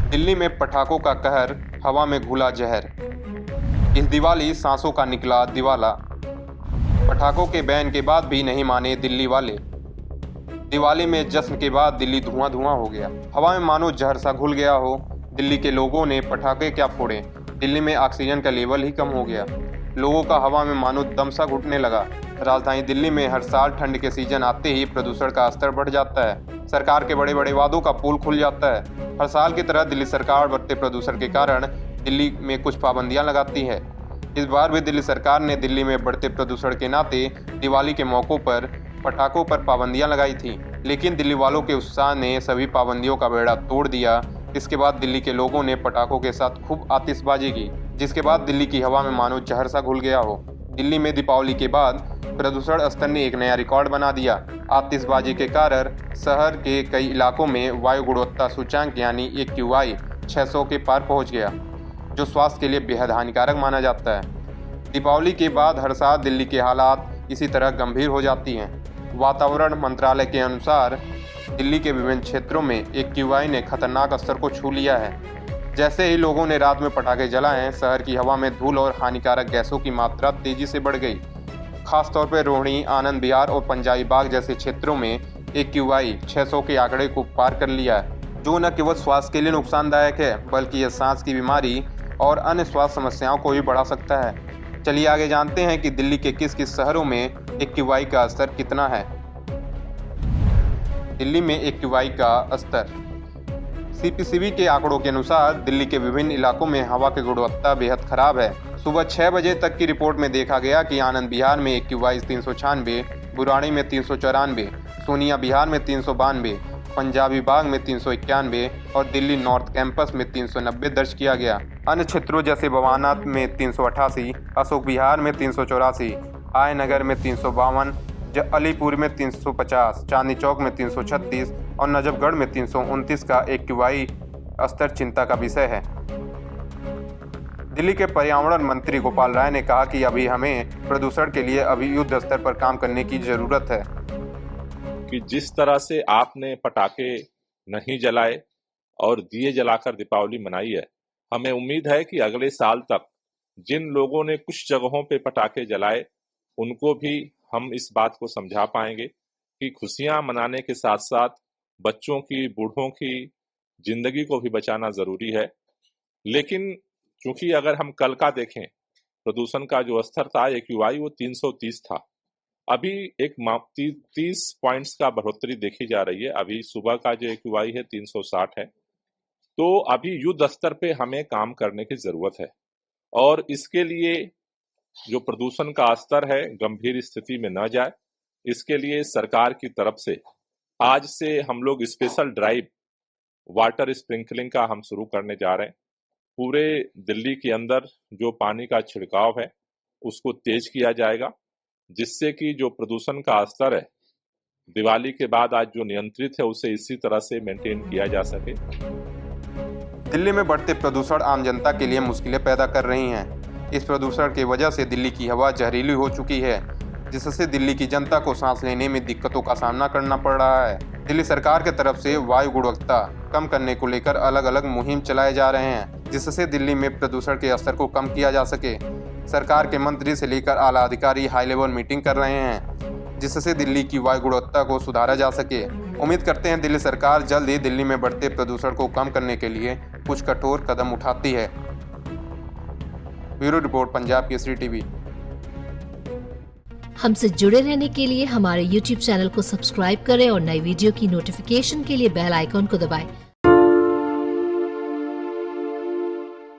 दिल्ली में पटाखों का कहर, हवा में घुला जहर। इस दिवाली सांसों का निकला दिवाला। पटाखों के बैन के बाद भी नहीं माने दिल्ली वाले। दिवाली में जश्न के बाद दिल्ली धुआं धुआं हो गया। हवा में मानो जहर सा घुल गया हो। दिल्ली के लोगों ने पटाखे क्या फोड़े, दिल्ली में ऑक्सीजन का लेवल ही कम हो गया। लोगों का हवा में मानो दम सा घुटने लगा। राजधानी दिल्ली में हर साल ठंड के सीजन आते ही प्रदूषण का स्तर बढ़ जाता है। सरकार के बड़े बड़े वादों का पोल खुल जाता है। हर साल की तरह दिल्ली सरकार बढ़ते प्रदूषण के कारण दिल्ली में कुछ पाबंदियां लगाती है। इस बार भी दिल्ली सरकार ने दिल्ली में बढ़ते प्रदूषण के नाते दिवाली के मौकों पर पटाखों पर पाबंदियां लगाई थी, लेकिन दिल्ली वालों के उत्साह ने सभी पाबंदियों का बेड़ा तोड़ दिया। इसके बाद दिल्ली के लोगों ने पटाखों के साथ खूब आतिशबाजी की, जिसके बाद दिल्ली की हवा में मानो जहर सा घुल गया हो। दिल्ली में दीपावली के बाद प्रदूषण स्तर ने एक नया रिकॉर्ड बना दिया। आतिशबाजी के कारण शहर के कई इलाकों में वायु गुणवत्ता सूचांक यानी AQI 600 के पार पहुंच गया, जो स्वास्थ्य के लिए बेहद हानिकारक माना जाता है। दीपावली के बाद हर साल दिल्ली के हालात इसी तरह गंभीर हो जाती हैं। वातावरण मंत्रालय के अनुसार दिल्ली के विभिन्न क्षेत्रों में AQI ने खतरनाक स्तर को छू लिया है। जैसे ही लोगों ने रात में पटाखे जलाए, शहर की हवा में धूल और हानिकारक गैसों की मात्रा तेजी से बढ़ गई। खासतौर पर रोहिणी, आनंद विहार और पंजाबी बाग जैसे क्षेत्रों में AQI 600 के आंकड़े को पार कर लिया है, जो न केवल स्वास्थ्य के लिए नुकसानदायक है, बल्कि यह सांस की बीमारी और अन्य स्वास्थ्य समस्याओं को भी बढ़ा सकता है। चलिए आगे जानते हैं कि दिल्ली के किस किस शहरों में AQI का स्तर कितना है। दिल्ली में AQI का स्तर। CPCB के आंकड़ों के अनुसार दिल्ली के विभिन्न इलाकों में हवा की गुणवत्ता बेहद खराब है। सुबह 6 बजे तक की रिपोर्ट में देखा गया कि आनंद विहार में AQI 396, बुराड़ी में 394, सोनिया विहार में 392, पंजाबी बाग में 391 और दिल्ली नॉर्थ कैंपस में 390 दर्ज किया गया। अन्य क्षेत्रों जैसे बवाना में 388, अशोक विहार में 384, आय नगर में 352, अलीपुर में 350, चांदनी चौक में 336 और नजफगढ़ में 329 का AQI स्तर चिंता का विषय है। दिल्ली के पर्यावरण मंत्री गोपाल राय ने कहा कि अभी हमें प्रदूषण के लिए अभी युद्ध स्तर पर काम करने की जरूरत है। कि जिस तरह से आपने पटाखे नहीं जलाए और दिए जलाकर दीपावली मनाई है, हमें उम्मीद है कि अगले साल तक जिन लोगों ने कुछ जगहों पे पटाखे जलाए उनको भी हम इस बात को समझा पाएंगे कि खुशियां मनाने के साथ साथ बच्चों की, बूढ़ों की जिंदगी को भी बचाना जरूरी है। लेकिन चूंकि अगर हम कल का देखें, प्रदूषण का जो स्तर था AQI वो 330 था। अभी एक 30 पॉइंट्स का बढ़ोतरी देखी जा रही है। अभी सुबह का जो AQI है 360 है। तो अभी युद्ध स्तर पे हमें काम करने की जरूरत है और इसके लिए जो प्रदूषण का स्तर है गंभीर स्थिति में न जाए, इसके लिए सरकार की तरफ से आज से हम लोग स्पेशल ड्राइव वाटर स्प्रिंकलिंग का हम शुरू करने जा रहे हैं। पूरे दिल्ली के अंदर जो पानी का छिड़काव है उसको तेज किया जाएगा, जिससे कि जो प्रदूषण का स्तर है दिवाली के बाद आज जो नियंत्रित है उसे इसी तरह से मेंटेन किया जा सके। दिल्ली में बढ़ते प्रदूषण आम जनता के लिए मुश्किलें पैदा कर रही हैं। इस प्रदूषण की वजह से दिल्ली की हवा जहरीली हो चुकी है, जिससे दिल्ली की जनता को सांस लेने में दिक्कतों का सामना करना पड़ रहा है। दिल्ली सरकार की तरफ से वायु गुणवत्ता कम करने को लेकर अलग अलग मुहिम चलाए जा रहे हैं, जिससे दिल्ली में प्रदूषण के स्तर को कम किया जा सके। सरकार के मंत्री से लेकर आला अधिकारी हाई लेवल मीटिंग कर रहे हैं, जिससे दिल्ली की वायु गुणवत्ता को सुधारा जा सके। उम्मीद करते हैं दिल्ली सरकार जल्द ही दिल्ली में बढ़ते प्रदूषण को कम करने के लिए कुछ कठोर कदम उठाती है। Bureau report, Punjab Kesari TV. हमसे जुड़े रहने के लिए हमारे YouTube चैनल को सब्सक्राइब करें और नई वीडियो की नोटिफिकेशन के लिए बेल आइकॉन को दबाएं।